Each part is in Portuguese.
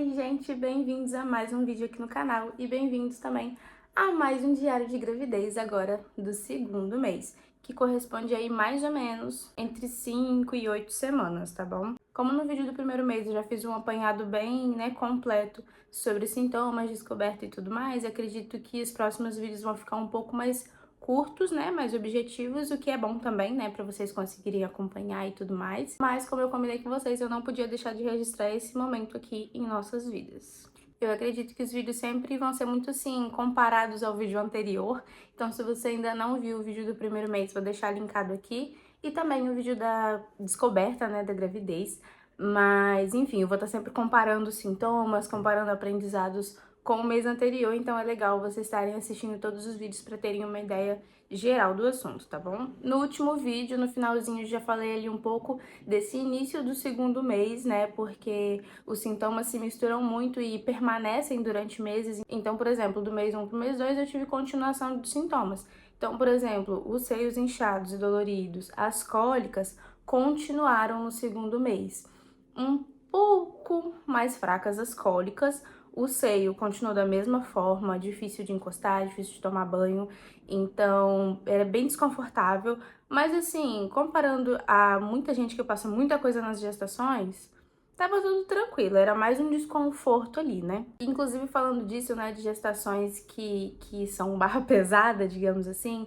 Oi, gente, bem-vindos a mais um vídeo aqui no canal e bem-vindos também a mais um diário de gravidez agora do segundo mês, que corresponde aí mais ou menos entre 5 e 8 semanas, tá bom? Como no vídeo do primeiro mês eu já fiz um apanhado bem, completo sobre sintomas, descoberta e tudo mais, acredito que os próximos vídeos vão ficar um pouco mais curtos, mais objetivos, o que é bom também, para vocês conseguirem acompanhar e tudo mais. Mas como eu combinei com vocês, eu não podia deixar de registrar esse momento aqui em nossas vidas. Eu acredito que os vídeos sempre vão ser muito, assim, comparados ao vídeo anterior. Então, se você ainda não viu o vídeo do primeiro mês, vou deixar linkado aqui. E também o vídeo da descoberta, da gravidez. Mas, enfim, eu vou estar sempre comparando sintomas, comparando aprendizados com o mês anterior, então é legal vocês estarem assistindo todos os vídeos para terem uma ideia geral do assunto, tá bom? No último vídeo, no finalzinho, eu já falei ali um pouco desse início do segundo mês, porque os sintomas se misturam muito e permanecem durante meses. Então, por exemplo, do mês 1 pro mês 2, eu tive continuação dos sintomas. Então, por exemplo, os seios inchados e doloridos, as cólicas continuaram no segundo mês. Um pouco mais fracas as cólicas, o seio continuou da mesma forma, difícil de encostar, difícil de tomar banho, então era bem desconfortável. Mas assim, comparando a muita gente que passa muita coisa nas gestações, tava tudo tranquilo, era mais um desconforto ali, né? Inclusive falando disso, de gestações que são barra pesada, digamos assim,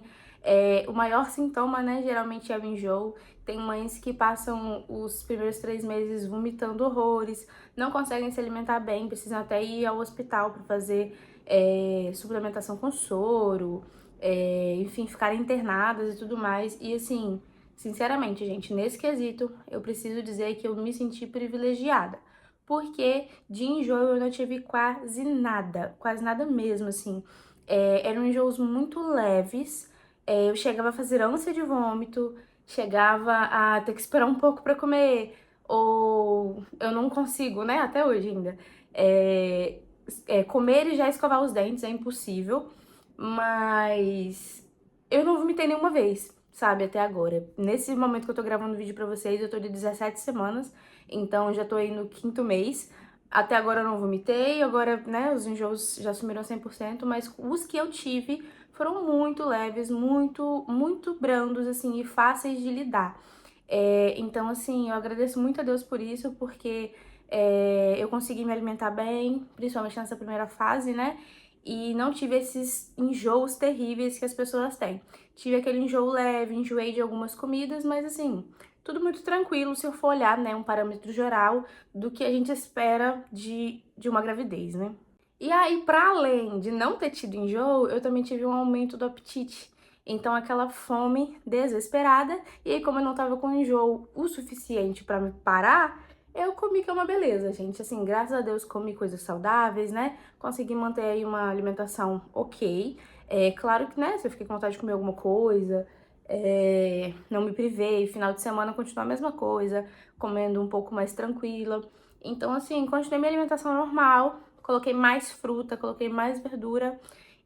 o maior sintoma, geralmente é o enjoo. Tem mães que passam os primeiros 3 meses vomitando horrores, não conseguem se alimentar bem, precisam até ir ao hospital para fazer suplementação com soro, enfim, ficarem internadas e tudo mais. E assim, sinceramente, gente, nesse quesito, eu preciso dizer que eu me senti privilegiada. Porque de enjoo eu não tive quase nada mesmo, assim. Eram enjoos muito leves, eu chegava a fazer ânsia de vômito, chegava a ter que esperar um pouco pra comer, ou eu não consigo, até hoje ainda, comer e já escovar os dentes é impossível, mas eu não vomitei nenhuma vez, sabe, até agora. Nesse momento que eu tô gravando o vídeo pra vocês, eu tô de 17 semanas, então já tô aí no 5º mês. Até agora eu não vomitei, agora, os enjoos já sumiram 100%, mas os que eu tive foram muito leves, muito brandos, assim, e fáceis de lidar. Então, assim, eu agradeço muito a Deus por isso, porque eu consegui me alimentar bem, principalmente nessa primeira fase, e não tive esses enjoos terríveis que as pessoas têm. Tive aquele enjoo leve, enjoei de algumas comidas, mas assim, tudo muito tranquilo se eu for olhar, um parâmetro geral do que a gente espera de uma gravidez, né? E aí, para além de não ter tido enjoo, eu também tive um aumento do apetite. Então, aquela fome desesperada. E aí, como eu não tava com enjoo o suficiente para me parar, eu comi que é uma beleza, gente. Assim, graças a Deus comi coisas saudáveis, Consegui manter aí uma alimentação ok. Claro que, se eu fiquei com vontade de comer alguma coisa, não me privei. Final de semana continuou a mesma coisa, comendo um pouco mais tranquila. Então, assim, continuei minha alimentação normal. Coloquei mais fruta, coloquei mais verdura.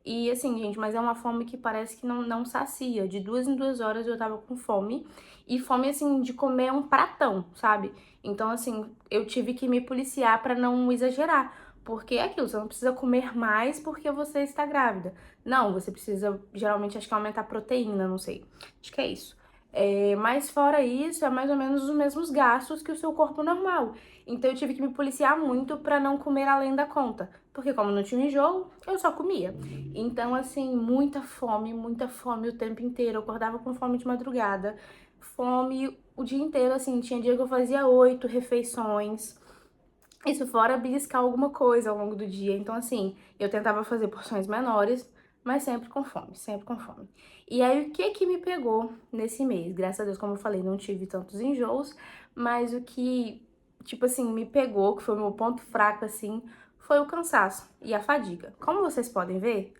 E assim, gente, mas é uma fome que parece que não sacia. De 2 em 2 horas eu tava com fome. E fome, assim, de comer um pratão, sabe? Então, assim, eu tive que me policiar pra não exagerar. Porque é aquilo, você não precisa comer mais porque você está grávida. Não, você precisa, geralmente, acho que aumentar a proteína, não sei. Acho que é isso. Mas fora isso, é mais ou menos os mesmos gastos que o seu corpo normal. Então eu tive que me policiar muito pra não comer além da conta. Porque como não tinha enjoo, eu só comia. Então, assim, muita fome o tempo inteiro. Eu acordava com fome de madrugada. Fome o dia inteiro, assim. Tinha dia que eu fazia 8 refeições. Isso fora beliscar alguma coisa ao longo do dia. Então, assim, eu tentava fazer porções menores, mas sempre com fome, sempre com fome. E aí, o que que me pegou nesse mês? Graças a Deus, como eu falei, não tive tantos enjoos, mas o que, tipo assim, me pegou, que foi o meu ponto fraco, assim, foi o cansaço e a fadiga. Como vocês podem ver,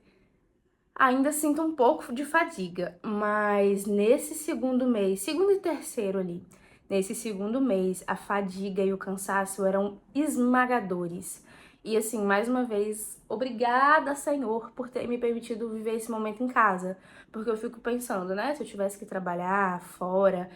ainda sinto um pouco de fadiga, mas nesse segundo mês, segundo e terceiro ali, nesse segundo mês, a fadiga e o cansaço eram esmagadores. E assim, mais uma vez, obrigada, Senhor, por ter me permitido viver esse momento em casa. Porque eu fico pensando, se eu tivesse que trabalhar fora,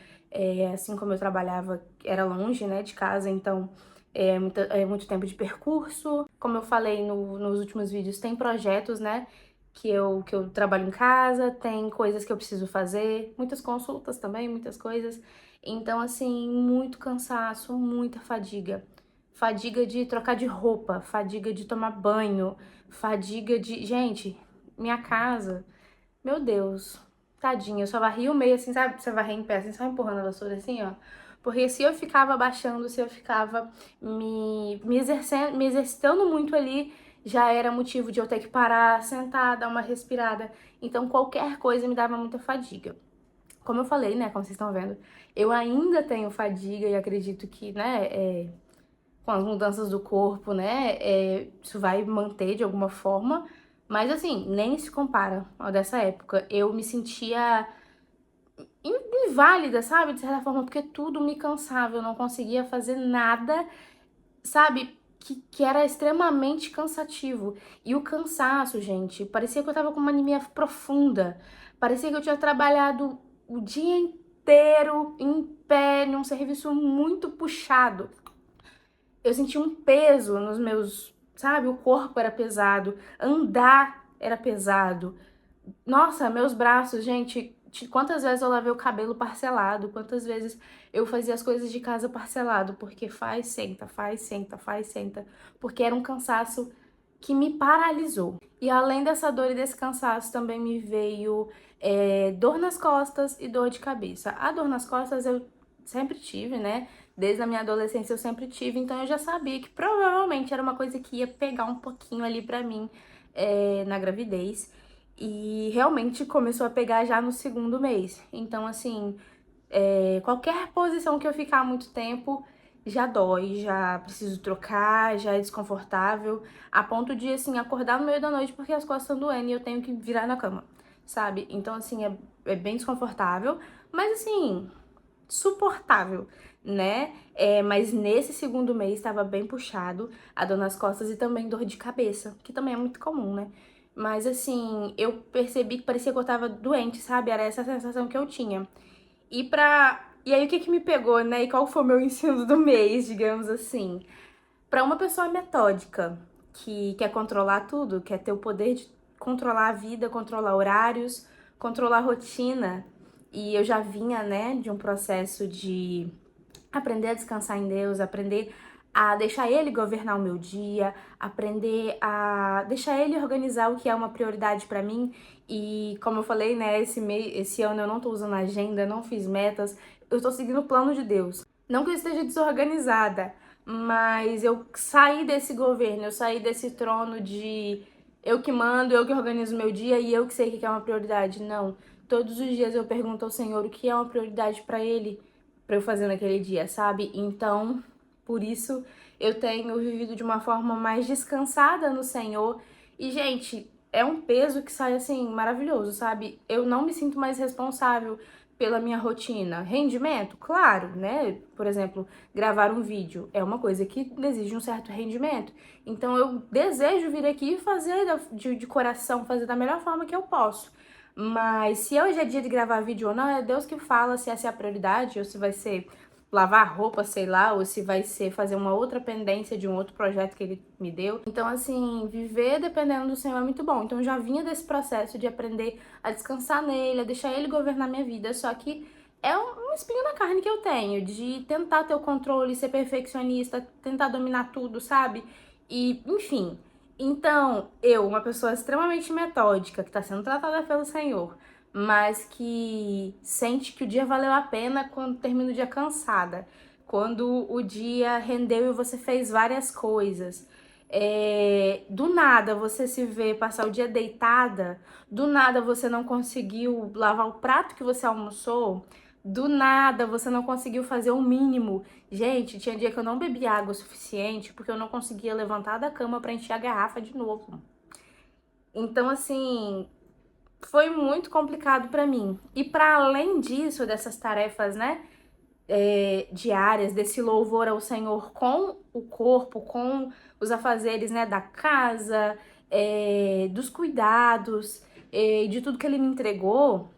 assim como eu trabalhava, era longe, de casa, então é muito tempo de percurso. Como eu falei nos últimos vídeos, tem projetos, né, que eu trabalho em casa, tem coisas que eu preciso fazer, muitas consultas também, muitas coisas. Então, assim, muito cansaço, muita fadiga. Fadiga de trocar de roupa, fadiga de tomar banho, fadiga de... Gente, minha casa, meu Deus, tadinha, eu só varria o meio assim, sabe? Você varrer em pé assim, só empurrando a vassoura assim, ó. Porque se eu ficava abaixando, se eu ficava me exercitando muito ali, já era motivo de eu ter que parar, sentar, dar uma respirada. Então qualquer coisa me dava muita fadiga. Como eu falei, né, como vocês estão vendo, eu ainda tenho fadiga e acredito que, né, com as mudanças do corpo, né, isso vai manter de alguma forma. Mas assim, nem se compara ao dessa época. Eu me sentia inválida, sabe? De certa forma, porque tudo me cansava. Eu não conseguia fazer nada, sabe? Que era extremamente cansativo. E o cansaço, gente, parecia que eu tava com uma anemia profunda. Parecia que eu tinha trabalhado o dia inteiro em pé, num serviço muito puxado. Eu sentia um peso nos meus, sabe? O corpo era pesado, andar era pesado. Nossa, meus braços, gente, quantas vezes eu lavei o cabelo parcelado, quantas vezes eu fazia as coisas de casa parcelado, porque faz, senta, faz, senta, faz, senta, porque era um cansaço que me paralisou. E além dessa dor e desse cansaço, também me veio dor nas costas e dor de cabeça. A dor nas costas eu sempre tive, né? Desde a minha adolescência eu sempre tive, então eu já sabia que provavelmente era uma coisa que ia pegar um pouquinho ali pra mim na gravidez. E realmente começou a pegar já no segundo mês. Então, assim, qualquer posição que eu ficar há muito tempo já dói, já preciso trocar, já é desconfortável, a ponto de, assim, acordar no meio da noite porque as costas estão doendo e eu tenho que virar na cama, sabe? Então, assim, é bem desconfortável, mas, assim, suportável, né? Mas nesse segundo mês estava bem puxado, a dor nas costas e também dor de cabeça, que também é muito comum, né? Mas assim, eu percebi que parecia que eu tava doente, sabe? Era essa a sensação que eu tinha. E aí o que que me pegou, né? E qual foi o meu ensino do mês, digamos assim? Pra uma pessoa metódica, que quer controlar tudo, quer ter o poder de controlar a vida, controlar horários, controlar a rotina, e eu já vinha, né, de um processo de aprender a descansar em Deus, aprender a deixar Ele governar o meu dia, aprender a deixar Ele organizar o que é uma prioridade pra mim. E como eu falei, né, esse ano eu não tô usando agenda, não fiz metas, eu tô seguindo o plano de Deus. Não que eu esteja desorganizada, mas eu saí desse governo, eu saí desse trono de eu que mando, eu que organizo o meu dia e eu que sei o que é uma prioridade. Não. Todos os dias eu pergunto ao Senhor o que é uma prioridade pra Ele, pra eu fazer naquele dia, sabe? Então, por isso eu tenho vivido de uma forma mais descansada no Senhor. E, gente, é um peso que sai assim maravilhoso, sabe? Eu não me sinto mais responsável pela minha rotina. Rendimento? Claro, né? Por exemplo, gravar um vídeo é uma coisa que exige um certo rendimento. Então eu desejo vir aqui e fazer de coração, fazer da melhor forma que eu posso. Mas se hoje é dia de gravar vídeo ou não, é Deus que fala se essa é a prioridade ou se vai ser lavar roupa, sei lá, ou se vai ser fazer uma outra pendência de um outro projeto que ele me deu. Então, assim, viver dependendo do Senhor é muito bom. Então, eu já vinha desse processo de aprender a descansar nele, a deixar ele governar minha vida, só que é um espinho na carne que eu tenho, de tentar ter o controle, ser perfeccionista, tentar dominar tudo, sabe? E, enfim. Então, eu, uma pessoa extremamente metódica, que está sendo tratada pelo Senhor, mas que sente que o dia valeu a pena quando termina o dia cansada, quando o dia rendeu e você fez várias coisas. Do nada você se vê passar o dia deitada, do nada você não conseguiu lavar o prato que você almoçou, do nada você não conseguiu fazer o mínimo. Gente, tinha dia que eu não bebi água o suficiente porque eu não conseguia levantar da cama para encher a garrafa de novo. Então, assim, foi muito complicado pra mim. E para além disso, dessas tarefas, né, diárias, desse louvor ao Senhor com o corpo, com os afazeres, né, da casa, dos cuidados, de tudo que Ele me entregou,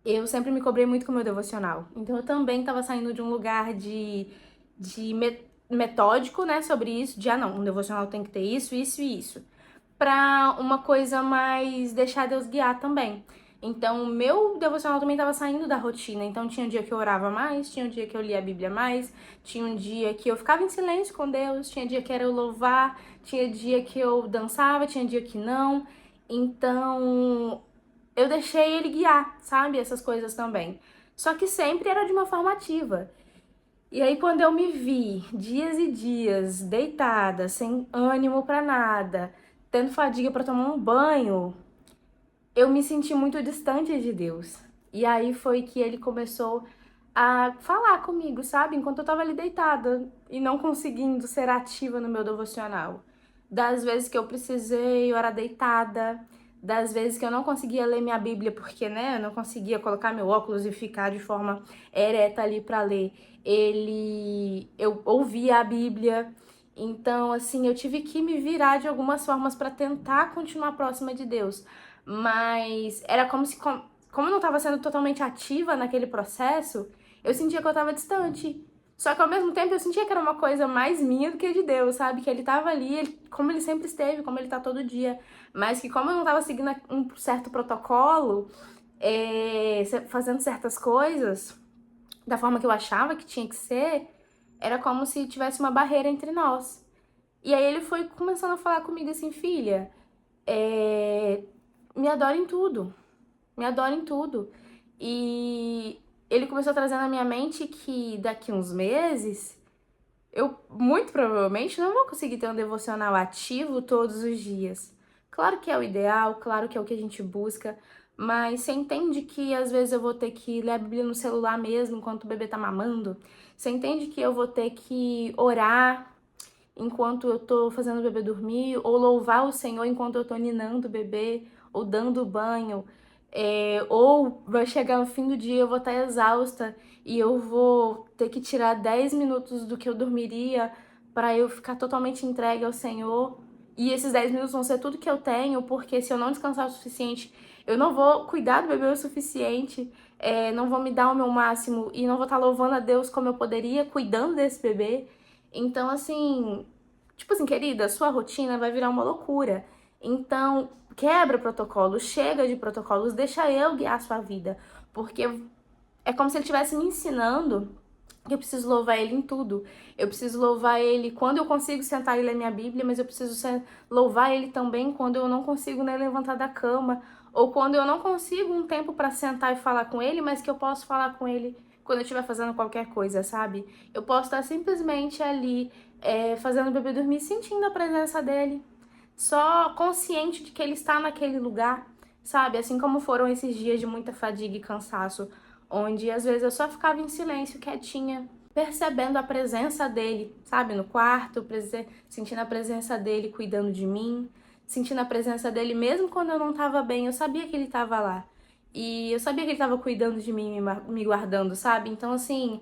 eu sempre me cobrei muito com o meu devocional. Então eu também estava saindo de um lugar de metódico, né, sobre isso, de, não, um devocional tem que ter isso, isso e isso, pra uma coisa mais deixar Deus guiar também. Então, o meu devocional também estava saindo da rotina. Então, tinha um dia que eu orava mais, tinha um dia que eu lia a Bíblia mais, tinha um dia que eu ficava em silêncio com Deus, tinha dia que era eu louvar, tinha dia que eu dançava, tinha dia que não. Então, eu deixei ele guiar, sabe? Essas coisas também. Só que sempre era de uma forma ativa. E aí, quando eu me vi dias e dias deitada, sem ânimo pra nada, tendo fadiga pra tomar um banho, eu me senti muito distante de Deus. E aí foi que ele começou a falar comigo, sabe? Enquanto eu tava ali deitada e não conseguindo ser ativa no meu devocional. Das vezes que eu precisei orar deitada, das vezes que eu não conseguia ler minha Bíblia porque, né, eu não conseguia colocar meu óculos e ficar de forma ereta ali para ler. Eu ouvia a Bíblia. Então, assim, eu tive que me virar de algumas formas para tentar continuar próxima de Deus. Mas era como se, como eu não estava sendo totalmente ativa naquele processo, eu sentia que eu estava distante. Só que ao mesmo tempo eu sentia que era uma coisa mais minha do que de Deus, sabe? Que ele tava ali, como ele sempre esteve, como ele tá todo dia. Mas que como eu não tava seguindo um certo protocolo, fazendo certas coisas da forma que eu achava que tinha que ser, era como se tivesse uma barreira entre nós. E aí ele foi começando a falar comigo assim, filha, me adora em tudo, me adora em tudo. E ele começou a trazer na minha mente que daqui uns meses eu muito provavelmente não vou conseguir ter um devocional ativo todos os dias. Claro que é o ideal, claro que é o que a gente busca, mas você entende que às vezes eu vou ter que ler a Bíblia no celular mesmo enquanto o bebê tá mamando? Você entende que eu vou ter que orar enquanto eu tô fazendo o bebê dormir, ou louvar o Senhor enquanto eu tô ninando o bebê, ou dando banho, ou vai chegar no fim do dia, eu vou estar exausta e eu vou ter que tirar 10 minutos do que eu dormiria para eu ficar totalmente entregue ao Senhor. E esses 10 minutos vão ser tudo que eu tenho, porque se eu não descansar o suficiente, eu não vou cuidar do bebê o suficiente, não vou me dar o meu máximo e não vou estar louvando a Deus como eu poderia, cuidando desse bebê. Então, assim, tipo assim, querida, sua rotina vai virar uma loucura. Então, quebra protocolos, chega de protocolos, deixa eu guiar a sua vida. Porque é como se ele estivesse me ensinando que eu preciso louvar ele em tudo. Eu preciso louvar ele quando eu consigo sentar e ler minha Bíblia, mas eu preciso louvar ele também quando eu não consigo nem levantar da cama. Ou quando eu não consigo um tempo para sentar e falar com ele, mas que eu posso falar com ele quando eu estiver fazendo qualquer coisa, sabe? Eu posso estar simplesmente ali fazendo o bebê dormir, sentindo a presença dele, só consciente de que ele está naquele lugar, sabe? Assim como foram esses dias de muita fadiga e cansaço, onde às vezes eu só ficava em silêncio, quietinha, percebendo a presença dele, sabe? No quarto, sentindo a presença dele cuidando de mim, sentindo a presença dele mesmo quando eu não estava bem, eu sabia que ele estava lá. E eu sabia que ele estava cuidando de mim, me guardando, sabe? Então, assim,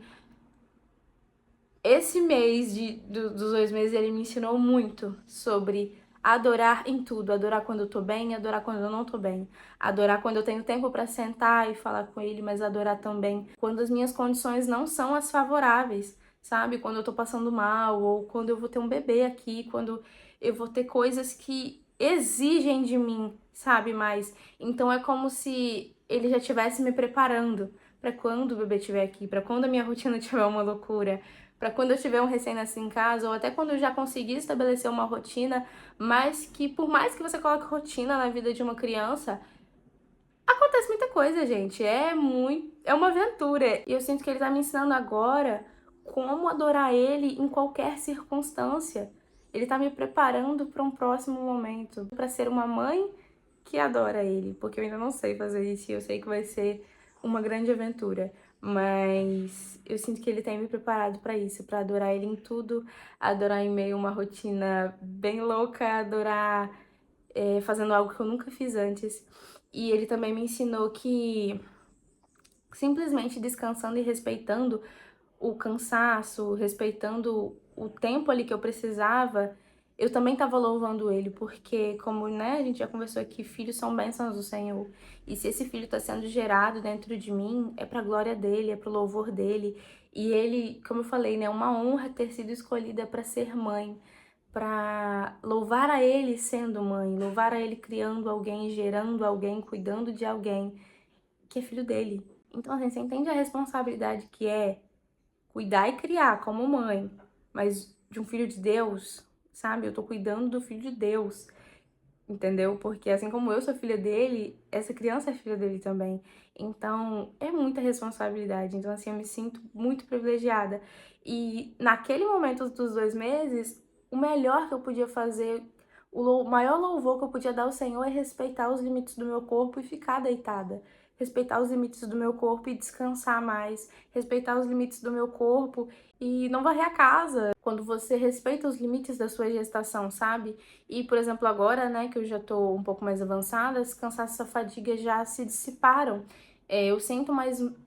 esse mês dos 2 meses ele me ensinou muito sobre adorar em tudo, adorar quando eu tô bem, adorar quando eu não tô bem, adorar quando eu tenho tempo para sentar e falar com ele, mas adorar também quando as minhas condições não são as favoráveis, sabe? Quando eu tô passando mal ou quando eu vou ter um bebê aqui, quando eu vou ter coisas que exigem de mim, sabe? Mas então é como se ele já estivesse me preparando para quando o bebê estiver aqui, para quando a minha rotina tiver uma loucura, para quando eu tiver um recém-nascido em casa, ou até quando eu já conseguir estabelecer uma rotina, mas que por mais que você coloque rotina na vida de uma criança, acontece muita coisa, gente. É uma aventura. E eu sinto que ele tá me ensinando agora como adorar ele em qualquer circunstância. Ele tá me preparando para um próximo momento, para ser uma mãe que adora ele, porque eu ainda não sei fazer isso e eu sei que vai ser uma grande aventura, mas eu sinto que ele tem me preparado para isso, para adorar ele em tudo, adorar em meio a uma rotina bem louca, adorar fazendo algo que eu nunca fiz antes. E ele também me ensinou que simplesmente descansando e respeitando o cansaço, respeitando o tempo ali que eu precisava, eu também estava louvando ele, porque como, né, a gente já conversou aqui, filhos são bênçãos do Senhor. E se esse filho está sendo gerado dentro de mim, é para a glória dele, é para o louvor dele. E ele, como eu falei, né, é uma honra ter sido escolhida para ser mãe, para louvar a ele sendo mãe, louvar a ele criando alguém, gerando alguém, cuidando de alguém que é filho dele. Então, assim, você entende a responsabilidade que é cuidar e criar como mãe, mas de um filho de Deus, sabe? Eu tô cuidando do filho de Deus, entendeu? Porque assim como eu sou filha dele, essa criança é filha dele também. Então, é muita responsabilidade. Então, assim, eu me sinto muito privilegiada. E naquele momento dos 2 meses, o melhor que eu podia fazer, o maior louvor que eu podia dar ao Senhor é respeitar os limites do meu corpo e ficar deitada. Respeitar os limites do meu corpo e descansar mais. Respeitar os limites do meu corpo e não varrer a casa. Quando você respeita os limites da sua gestação, sabe? E, por exemplo, agora, né, que eu já tô um pouco mais avançada, esse cansaço, essa fadiga já se dissiparam. Eu sinto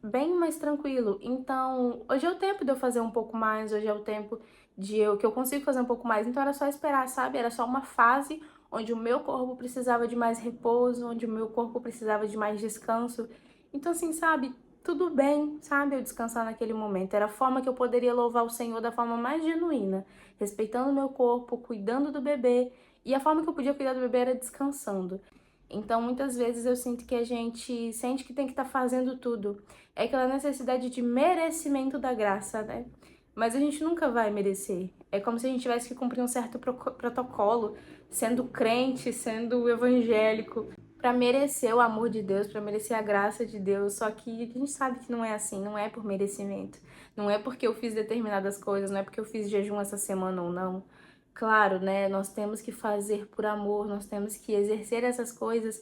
bem mais tranquilo. Então, hoje é o tempo de eu fazer um pouco mais, hoje é o tempo que eu consigo fazer um pouco mais. Então, era só esperar, sabe? Era só uma fase onde o meu corpo precisava de mais repouso, onde o meu corpo precisava de mais descanso. Então, assim, sabe? Tudo bem, sabe? Eu descansar naquele momento. Era a forma que eu poderia louvar o Senhor da forma mais genuína, respeitando o meu corpo, cuidando do bebê. E a forma que eu podia cuidar do bebê era descansando. Então, muitas vezes eu sinto que a gente sente que tem que estar fazendo tudo. É aquela necessidade de merecimento da graça, né? Mas a gente nunca vai merecer. É como se a gente tivesse que cumprir um certo protocolo, sendo crente, sendo evangélico, para merecer o amor de Deus, para merecer a graça de Deus. Só que a gente sabe que não é assim, não é por merecimento. Não é porque eu fiz determinadas coisas, não é porque eu fiz jejum essa semana ou não. Claro, né? Nós temos que fazer por amor, nós temos que exercer essas coisas,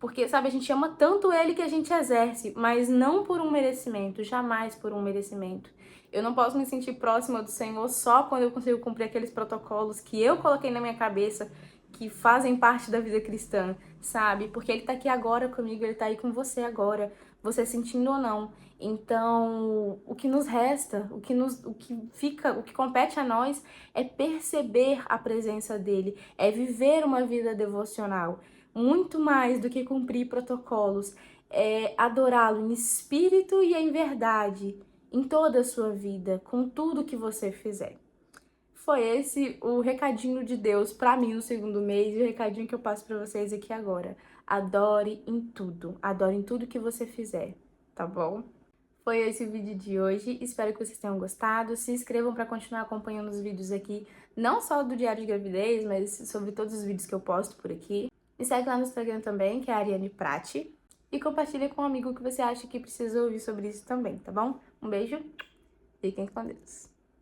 porque, sabe, a gente ama tanto ele que a gente exerce, mas não por um merecimento, jamais por um merecimento. Eu não posso me sentir próxima do Senhor só quando eu consigo cumprir aqueles protocolos que eu coloquei na minha cabeça, que fazem parte da vida cristã, sabe? Porque ele tá aqui agora comigo, ele tá aí com você agora, você sentindo ou não. Então, o que nos resta, o que fica, o que compete a nós é perceber a presença dele, é viver uma vida devocional, muito mais do que cumprir protocolos, é adorá-lo em espírito e em verdade, em toda a sua vida, com tudo que você fizer. Foi esse o recadinho de Deus pra mim no segundo mês e o recadinho que eu passo pra vocês aqui agora. Adore em tudo que você fizer, tá bom? Foi esse o vídeo de hoje, espero que vocês tenham gostado. Se inscrevam para continuar acompanhando os vídeos aqui, não só do Diário de Gravidez, mas sobre todos os vídeos que eu posto por aqui. Me segue lá no Instagram também, que é a Ariane Prati, e compartilha com um amigo que você acha que precisa ouvir sobre isso também, tá bom? Um beijo, fiquem com Deus.